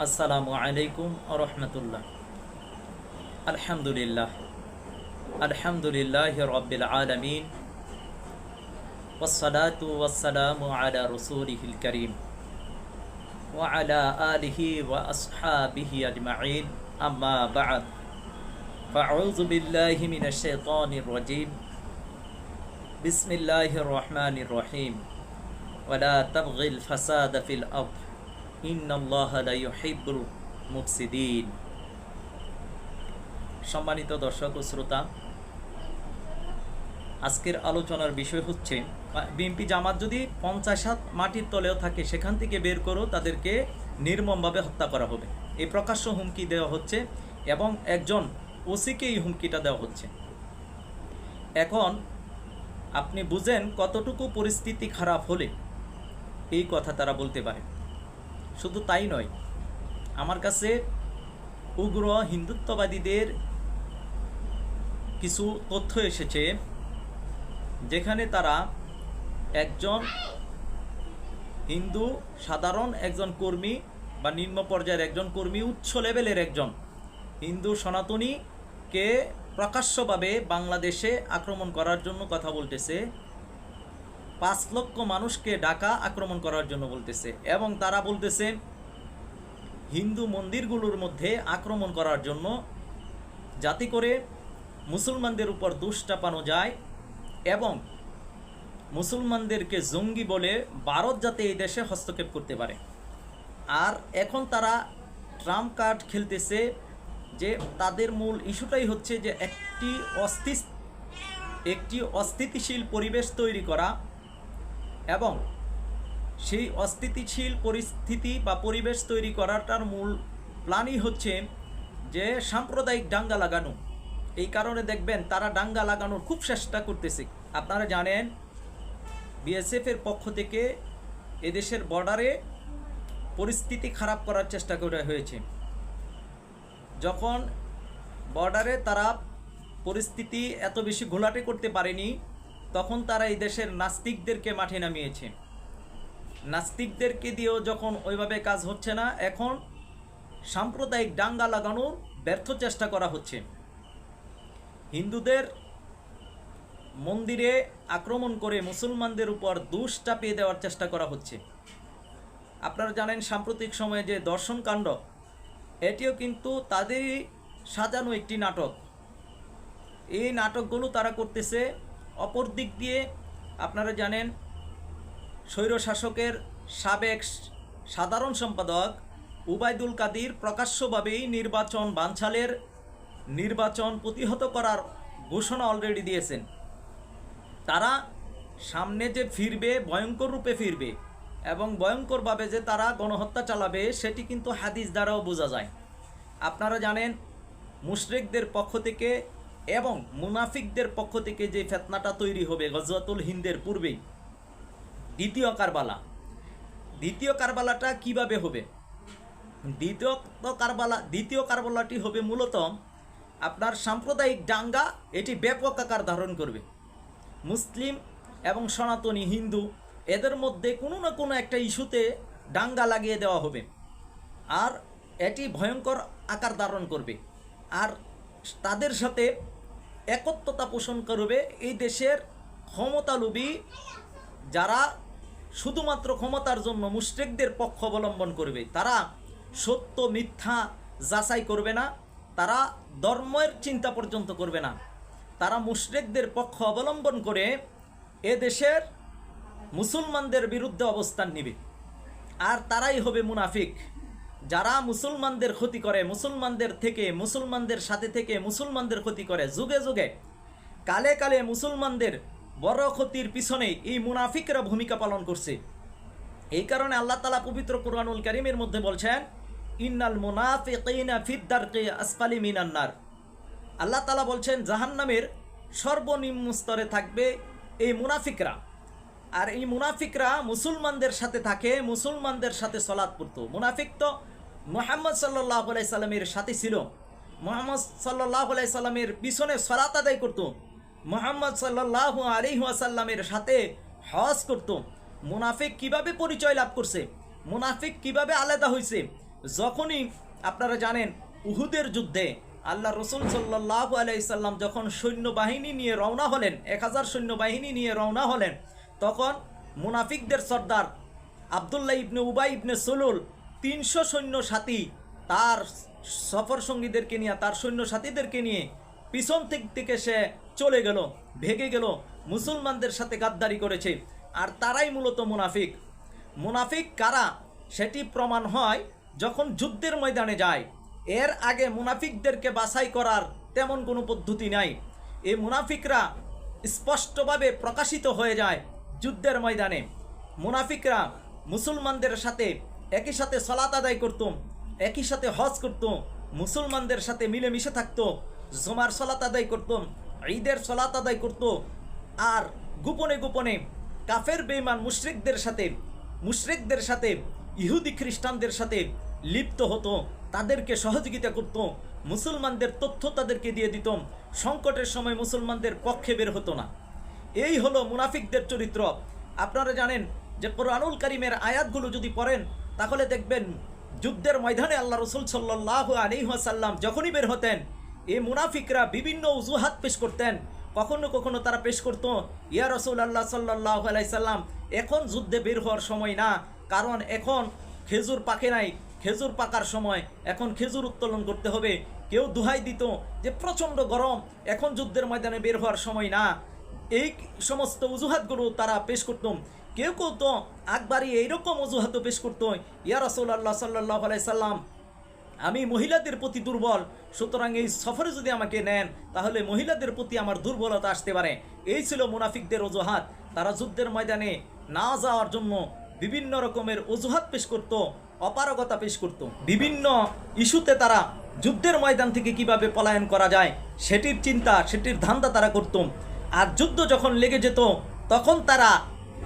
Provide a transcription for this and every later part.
আসসালামু আলাইকুম ওয়া রাহমাতুল্লাহ। আলহামদুলিল্লাহ আলহামদুলিল্লাহি রাব্বিল আলামিন ওয়াসসালাতু ওয়াসসালামু আলা রাসূলিহিল কারীম ওয়া আলা আলিহি ওয়া আসহাবিহি আজমাইন, আম্মা বা'দ। ফাআউযু বিল্লাহি মিনাশ শাইতানির রাজীম। বিসমিল্লাহির রহমানির রহিম। ওয়ালা তাবগিল ফাসাদা ফিল আরদ ইন্নাল্লাহা লা ইউহিব্বুল মুফসিদিন। সম্মানিত দর্শক ও শ্রোতা, আজকের আলোচনার বিষয় হচ্ছে বিএনপি জামাত যদি 50 হাত মাটির তলেও থাকে সেখান থেকে বের করো, তাদেরকে নির্মমভাবে হত্যা করা হবে। এই প্রকাশ্য হুমকি দেওয়া হচ্ছে এবং একজন ওসিকে এই হুমকিটা দেওয়া হচ্ছে। এখন আপনি বুঝেন কতটুকু পরিস্থিতি খারাপ হলে এই কথা তারা বলতে পারে। শুধু তাই নয়, আমার কাছে উগ্র হিন্দুত্ববাদীদের কিছু তথ্য এসেছে যেখানে তারা একজন হিন্দু সাধারণ একজন কর্মী বা নিম্ন পর্যায়ের একজন কর্মী, উচ্চ লেভেলের একজন হিন্দু সনাতনীকে প্রকাশ্যভাবে বাংলাদেশে আক্রমণ করার জন্য কথা বলতেছে। 5 লক্ষ মানুষকে ঢাকা আক্রমণ করার জন্য বলতেছে এবং তারা বলতেছে হিন্দু মন্দিরগুলোর মধ্যে আক্রমণ করার জন্য, যাতে করে মুসলমানদের উপর দোষ চাপানো যায় এবং মুসলমানদেরকে জঙ্গি বলে ভারত যাতে এই দেশে হস্তক্ষেপ করতে পারে। আর এখন তারা ট্রাম্প কার্ড খেলতেছে যে তাদের মূল ইস্যুটাই হচ্ছে যে একটি অস্থিতিশীল পরিবেশ তৈরি করা এবং সেই অস্থিতিশীল পরিস্থিতি বা পরিবেশ তৈরি করাটার মূল প্ল্যানই হচ্ছে যে সাম্প্রদায়িক দাঙ্গা লাগানো। এই কারণে দেখবেন তারা দাঙ্গা লাগানোর খুব চেষ্টা করতেছে। আপনারা জানেন বিএসএফের পক্ষ থেকে এদেশের বর্ডারে পরিস্থিতি খারাপ করার চেষ্টা করা হয়েছে। যখন বর্ডারে তারা পরিস্থিতি এত বেশি ঘোলাটে করতে পারেনি, তখন তারা এই দেশের নাস্তিকদেরকে মাঠে নামিয়েছে। নাস্তিকদেরকে দিয়েও যখন ওইভাবে কাজ হচ্ছে না, এখন সাম্প্রদায়িক দাঙ্গা লাগানোর ব্যর্থ চেষ্টা করা হচ্ছে। হিন্দুদের মন্দিরে আক্রমণ করে মুসলমানদের উপর দোষ চাপিয়ে দেওয়ার চেষ্টা করা হচ্ছে। আপনারা জানেন সাম্প্রতিক সময়ে যে দর্শনকাণ্ড, এটিও কিন্তু তাদেরই সাজানো একটি নাটক। এই নাটকগুলো তারা করতেছে। অপর দিক দিয়ে আপনারা জানেন স্বৈরশাসকের সাবেক সাধারণ সম্পাদক উবাইদুল কাদির প্রকাশ্যভাবেই নির্বাচন বানচালের নির্বাচন প্রতিহত করার ঘোষণা অলরেডি দিয়েছেন। তারা সামনে যে ফিরবে, ভয়ঙ্কর রূপে ফিরবে এবং ভয়ঙ্করভাবে যে তারা গণহত্যা চালাবে, সেটি কিন্তু হাদিস দ্বারাও বোঝা যায়। আপনারা জানেন মুশরিকদের পক্ষ থেকে এবং মুনাফিকদের পক্ষ থেকে যে ফিতনাটা তৈরি হবে গজওয়াতুল হিন্দের পূর্বেই, দ্বিতীয় কারবালাটা কিভাবে হবে? দ্বিতীয় কারবালাটি হবে মূলত আপনার সাম্প্রদায়িক দাঙ্গা। এটি ব্যাপক আকার ধারণ করবে। মুসলিম এবং সনাতনী হিন্দু এদের মধ্যে কোনো না কোনো একটা ইস্যুতে দাঙ্গা লাগিয়ে দেওয়া হবে আর এটি ভয়ঙ্কর আকার ধারণ করবে। আর তাদের সাথে একত্রতা পোষণ করবে এই দেশের ক্ষমতালোভী যারা শুধুমাত্র ক্ষমতার জন্য মুশরিকদের পক্ষ অবলম্বন করবে। তারা সত্য মিথ্যা যাচাই করবে না, তারা ধর্মের চিন্তা পর্যন্ত করবে না। তারা মুশরিকদের পক্ষ অবলম্বন করে এ দেশের মুসলমানদের বিরুদ্ধে অবস্থান নেবে। আর তারাই হবে মুনাফিক, যারা মুসলমানদের ক্ষতি করে, মুসলমানদের সাথে থেকে মুসলমানদের ক্ষতি করে। যুগে যুগে কালে কালে মুসলমানদের বড় ক্ষতির পিছনে এই মুনাফিকরা ভূমিকা পালন করছে। এই কারণে আল্লাহ তাআলা পবিত্র কুরআনুল কারীমের মধ্যে বলছেন, ইন্নাল মুনাফিকিনা ফিদ দারকি আসফালি মিনান নার। আল্লাহ তাআলা বলছেন জাহান্নামের সর্বনিম্ন স্তরে থাকবে এই মুনাফিকরা। আর এই মুনাফিকরা মুসলমানদের সাথে থাকে, মুসলমানদের সাথে সালাত পড়তো। মুনাফিক তো মুহাম্মদ সাল্লাল্লাহু আলাইহি সাল্লামের সাথে ছিল, মুহাম্মদ সাল্লাল্লাহু আলাইহি সাল্লামের পিছনে সালাত আদায় করতো, মুহাম্মদ সাল্লাল্লাহু আলাইহি ওয়াসাল্লামের সাথে হজ করতো। মুনাফিক কিভাবে পরিচয় লাভ করছে, মুনাফিক কিভাবে আলাদা হয়েছে, যখনই আপনারা জানেন উহুদের যুদ্ধে আল্লাহ রসুল সাল্লাল্লাহু আলাইহি সাল্লাম যখন সৈন্যবাহিনী নিয়ে রওনা হলেন, 1000 সৈন্যবাহিনী নিয়ে রওনা হলেন, তখন মুনাফিকদের সর্দার আবদুল্লাহ ইবনে উবাই ইবনে সুলুল 300 সৈন্য সাথী তার সফর সঙ্গীদেরকে নিয়ে, তার সৈন্য সাথীদেরকে নিয়ে পিছন থেকে সে চলে গেল, ভেগে গেল, মুসলমানদের সাথে গাদ্দারি করেছে। আর তারাই মূলত মুনাফিক। মুনাফিক কারা সেটি প্রমাণ হয় যখন যুদ্ধের ময়দানে যায়। এর আগে মুনাফিকদেরকে বাছাই করার তেমন কোনো পদ্ধতি নাই। এই মুনাফিকরা স্পষ্টভাবে প্রকাশিত হয়ে যায় যুদ্ধের ময়দানে। মুনাফিকরা মুসলমানদের সাথে একই সাথে সালাত আদায় করত, একই সাথে হজ করত, মুসলমানদের সাথে মিলেমিশে থাকতো, জুমার সালাত আদায় করত, ঈদের সালাত আদায় করত। আর গোপনে গোপনে কাফের বেঈমান মুশরিকদের সাথে ইহুদি খ্রিস্টানদের সাথে লিপ্ত হতো, তাদেরকে সহযোগিতা করত, মুসলমানদের তথ্য তাদেরকে দিয়ে দিত, সংকটের সময় মুসলমানদের পক্ষে বের হতো না। এই হলো মুনাফিকদের চরিত্র। আপনারা জানেন যে কোরআনুল কারীমের আয়াতগুলো যদি পড়েন তাহলে দেখবেন যুদ্ধের ময়দানে আল্লাহ রসুল সাল্লাল্লাহু আলাইহি ওয়াসাল্লাম যখনই বের হতেন, এই মুনাফিকরা বিভিন্ন অজুহাত পেশ করতেন। কখনো কখনো তারা পেশ করত, ইয়া রাসূলুল্লাহ সাল্লাল্লাহু আলাইহি সাল্লাম, এখন যুদ্ধে বের হওয়ার সময় না, কারণ এখন খেজুর পাকে নাই, খেজুর পাকার সময়, এখন খেজুর উত্তোলন করতে হবে। কেউ দোহাই দিত যে প্রচণ্ড গরম, এখন যুদ্ধের ময়দানে বের হওয়ার সময় না। এই সমস্ত অজুহাতগুলো তারা পেশ করত। কেউ কেউ তো আকবারই এইরকম অজুহাতও পেশ করত, ইয়া রাসূলুল্লাহ সাল্লাল্লাহু আলাইহি সাল্লাম, আমি মহিলাদের প্রতি দুর্বল, সুতরাং এই সফরে যদি আমাকে নেন তাহলে মহিলাদের প্রতি আমার দুর্বলতা আসতে পারে। এই ছিল মুনাফিকদের অজুহাত। তারা যুদ্ধের ময়দানে না যাওয়ার জন্য বিভিন্ন রকমের অজুহাত পেশ করত, অপারগতা পেশ করত। বিভিন্ন ইস্যুতে তারা যুদ্ধের ময়দান থেকে কিভাবে পলায়ন করা যায় সেটির চিন্তা, সেটির ধান্দা তারা করত। আর যুদ্ধ যখন লেগে যেত তখন তারা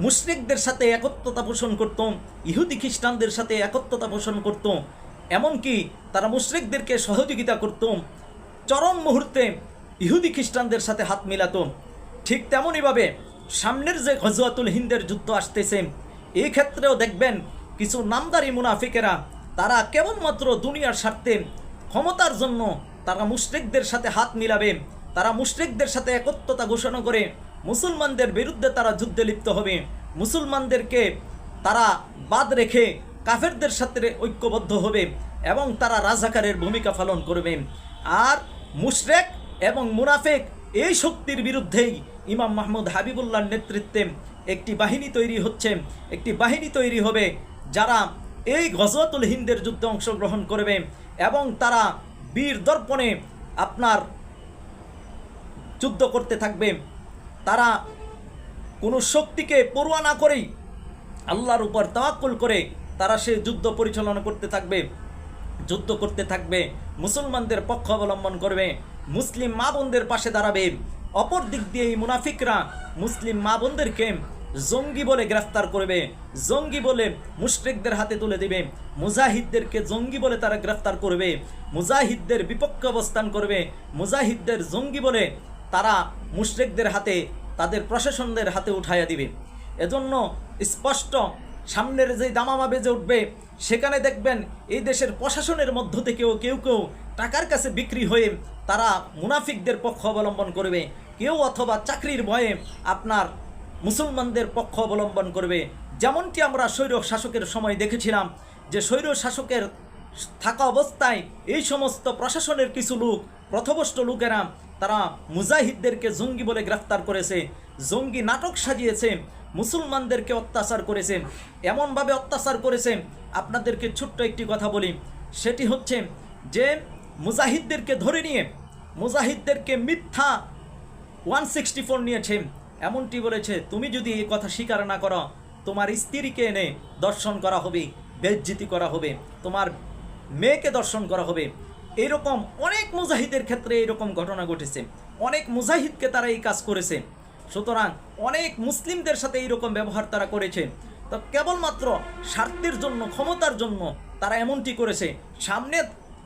মুশরিকদের সাথে একত্রতা পোষণ করত, ইহুদি খ্রিস্টানদের সাথে একত্রতা পোষণ করত, এমনকি তারা মুশরিকদেরকে সহযোগিতা করত। চরম মুহূর্তে ইহুদি খ্রিস্টানদের সাথে হাত মিলাত। ঠিক তেমনইভাবে সামনের যে গজওয়াতুল হিন্দের যুদ্ধ আসতেছে, এই ক্ষেত্রেও দেখবেন কিছু নামদারি মুনাফিকেরা তারা কেবলমাত্র দুনিয়ার স্বার্থে, ক্ষমতার জন্য তারা মুশরিকদের সাথে হাত মিলাবে, তারা মুশরিকদের সাথে একত্রতা ঘোষণা করে মুসলমানদের বিরুদ্ধে তারা যুদ্ধে লিপ্ত হবে, মুসলমানদেরকে তারা বাদ রেখে কাফেরদের সাথে ঐক্যবদ্ধ হবে এবং তারা রাজাকারের ভূমিকা পালন করবে। আর মুশরিক এবং মুনাফিক এই শক্তির বিরুদ্ধেই ইমাম মাহমুদ হাবিবুল্লাহর নেতৃত্বে একটি বাহিনী তৈরি হচ্ছে, একটি বাহিনী তৈরি হবে যারা এই গজওয়াতুল হিন্দের যুদ্ধে অংশগ্রহণ করবে এবং তারা বীর দর্পণে আপনার যুদ্ধ করতে থাকবে। তারা কোনো শক্তিকে পরোয়া না করেই আল্লাহর উপর তাওয়াক্কুল করে তারা সেই যুদ্ধ পরিচালনা করতে থাকবে, যুদ্ধ করতে থাকবে, মুসলমানদের পক্ষ অবলম্বন করবে, মুসলিম মা বোনদের পাশে দাঁড়াবে। অপর দিক দিয়ে এই মুনাফিকরা মুসলিম মা বোনদেরকে জঙ্গি বলে গ্রেফতার করবে, জঙ্গি বলে মুশরিকদের হাতে তুলে দেবে, মুজাহিদদেরকে জঙ্গি বলে তারা গ্রেফতার করবে, মুজাহিদদের বিপক্ষে অবস্থান করবে, মুজাহিদদের জঙ্গি বলে তারা মুশরিকদের হাতে, তাদের প্রশাসনদের হাতে উঠাইয়া দিবে। এজন্য স্পষ্ট সামনের যে দামামা বেজে উঠবে সেখানে দেখবেন এই দেশের প্রশাসনের মধ্য থেকেও কেউ কেউ টাকার কাছে বিক্রি হয়ে তারা মুনাফিকদের পক্ষ অবলম্বন করবে, কেউ অথবা চাকরির ভয়ে আপনার মুসলমানদের পক্ষ অবলম্বন করবে। যেমনটি আমরা স্বৈর শাসকের সময় দেখেছিলাম যে স্বৈর শাসকের থাকা অবস্থায় এই সমস্ত প্রশাসনের কিছু লোক, পথভ্রষ্ট লোকেরা তারা মুজাহিদদেরকে জঙ্গি বলে গ্রেফতার করেছে, জঙ্গি নাটক সাজিয়েছে, মুসলমানদেরকে অত্যাচার করেছে, এমনভাবে অত্যাচার করেছে। আপনাদেরকে ছোট্ট একটি কথা বলি, সেটি হচ্ছে যে মুজাহিদদেরকে ধরে নিয়ে মুজাহিদদেরকে মিথ্যা 164 নিয়েছে, এমনটি বলেছে তুমি যদি এই কথা স্বীকার না করো তোমার স্ত্রীকে এনে দর্শন করা হবে, বেইজ্জতি করা হবে, তোমার মেয়েকে দর্শন করা হবে। এইরকম অনেক মুজাহিদের ক্ষেত্রে এইরকম ঘটনা ঘটেছে, অনেক মুজাহিদকে তারা এই কাজ করেছে। সুতরাং অনেক মুসলিমদের সাথে এইরকম ব্যবহার তারা করেছে। তো কেবলমাত্র স্বার্থের জন্য, ক্ষমতার জন্য তারা এমনটি করেছে। সামনে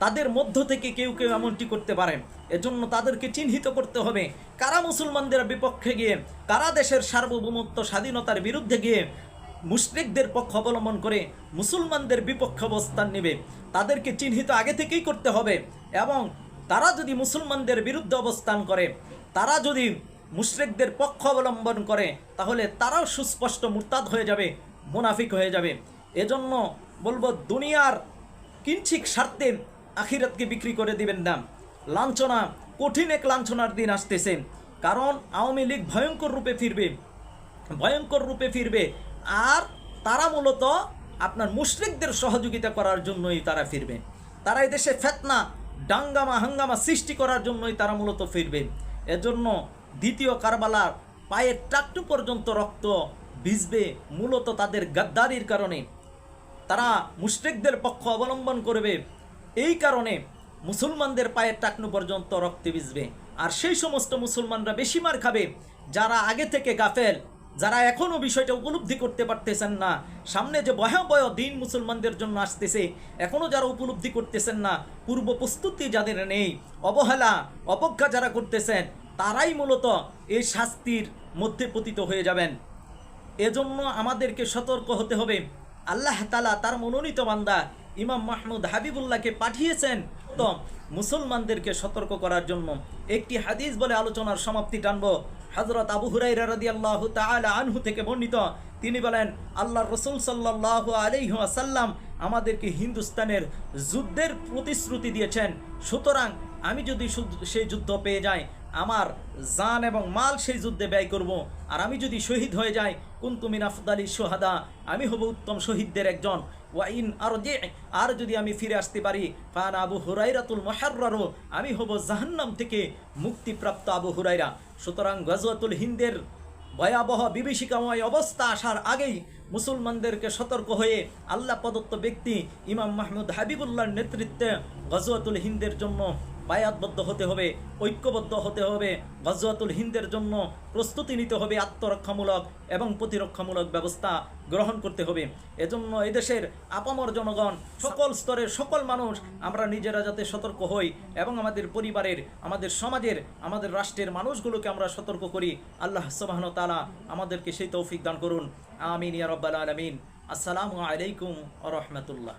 তাদের মধ্য থেকে কেউ কেউ এমনটি করতে পারে, এজন্য তাদেরকে চিহ্নিত করতে হবে কারা মুসলমানদের বিপক্ষে গিয়ে, কারা দেশের সার্বভৌমত্ব স্বাধীনতার বিরুদ্ধে গিয়ে মুশরিকদের পক্ষ অবলম্বন করে মুসলমানদের বিপক্ষে অবস্থান নেবে। তাদেরকে চিহ্নিত আগে থেকেই করতে হবে। এবং তারা যদি মুসলমানদের বিরুদ্ধে অবস্থান করে, তারা যদি মুশরিকদের পক্ষ অবলম্বন করে, তাহলে তারাও সুস্পষ্ট মুরতাদ হয়ে যাবে, মুনাফিক হয়ে যাবে। এজন্য বলবো, দুনিয়ার কিঞ্চিক স্বার্থে আখিরাতকে বিক্রি করে দিবেন না। লাঞ্ছনা, কঠিন এক লাঞ্ছনার দিন আসতেছে, কারণ আওয়ামী লীগ ভয়ঙ্কর রূপে ফিরবে। আর তারা মূলত আপনার মুশরিকদের সহযোগিতা করার জন্যই তারা ফিরবে। তারা এদেশে ফিতনা, দাঙ্গামা হাঙ্গামা সৃষ্টি করার জন্যই তারা মূলত ফিরবে। এজন্য দ্বিতীয় কারবালার পায়ের টাকটু পর্যন্ত রক্ত ভিজবে মূলত তাদের গাদ্দারির কারণে। তারা মুশরিকদের পক্ষ অবলম্বন করবে, এই কারণে মুসলমানদের পায়ের টাকনু পর্যন্ত রক্তে ভিজবে। আর সেই সমস্ত মুসলমানরা বেশি মার খাবে যারা আগে থেকে গাফেল, যারা এখনও বিষয়টা উপলব্ধি করতে পারতেছেন না। সামনে যে ভয়াবহ দিন মুসলমানদের জন্য আসতেছে, এখনও যারা উপলব্ধি করতেছেন না, পূর্ব প্রস্তুতি যাদের নেই, অবহেলা অবজ্ঞা যারা করতেছেন, তারাই মূলত এই শাস্তির মধ্যে পতিত হয়ে যাবেন। এজন্য আমাদেরকে সতর্ক হতে হবে। আল্লাহ তাআলা তার মনোনীত বান্দা ইমাম মাহমুদ হাবিবুল্লাহকে পাঠিয়েছেন তো মুসলমানদেরকে সতর্ক করার জন্য। একটি হাদিস বলে আলোচনার সমাপ্তি টানব। হযরত আবু হুরায়রা রাদিয়াল্লাহু তাআলা আনহু থেকে বর্ণিত, তিনি বলেন, আল্লাহর রাসূল সাল্লাল্লাহু আলাইহি ওয়াসাল্লাম আমাদেরকে হিন্দুস্তানের যুদ্ধের প্রতিশ্রুতি দিয়েছেন। সুতরাং আমি যদি সেই যুদ্ধ পেয়ে যাই, আমার জান এবং মাল সেই যুদ্ধে ব্যয় করব। আর আমি যদি শহীদ হয়ে যাই, কুনতু মিন আফদালি শুহাদা, আমি হব উত্তম শহীদদের একজন। ওয়াইন আর যদি আমি ফিরে আসতে পারি, ফানা আবু হুরাইরাতুল মুহাররারু, আমি হব জাহান্নাম থেকে মুক্তিপ্রাপ্ত আবু হুরাইরা। সুতরাং গজওয়াতুল হিন্দের ভয়াবহ বিভীষিকাময় অবস্থা আসার আগেই মুসলমানদেরকে সতর্ক হয়ে আল্লাহ প্রদত্ত ব্যক্তি ইমাম মাহমুদ হাবিবুল্লাহর নেতৃত্বে গজওয়াতুল হিন্দের জন্য বায়াতবদ্ধ হতে হবে, ঐক্যবদ্ধ হতে হবে। গজওয়াতুল হিন্দের জন্য প্রস্তুতি নিতে হবে, আত্মরক্ষামূলক এবং প্রতিরক্ষামূলক ব্যবস্থা গ্রহণ করতে হবে। এজন্য এদেশের আপামর জনগণ, সকল স্তরের সকল মানুষ, আমরা নিজেরা যাতে সতর্ক হই এবং আমাদের পরিবারের, আমাদের সমাজের, আমাদের রাষ্ট্রের মানুষগুলোকে আমরা সতর্ক করি। আল্লাহ সুবহানাহু ওয়া তাআলা আমাদেরকে সেই তৌফিক দান করুন। আমিন ইয়া রাব্বাল আলামিন। আসসালামু আলাইকুম ওয়া রাহমাতুল্লাহ।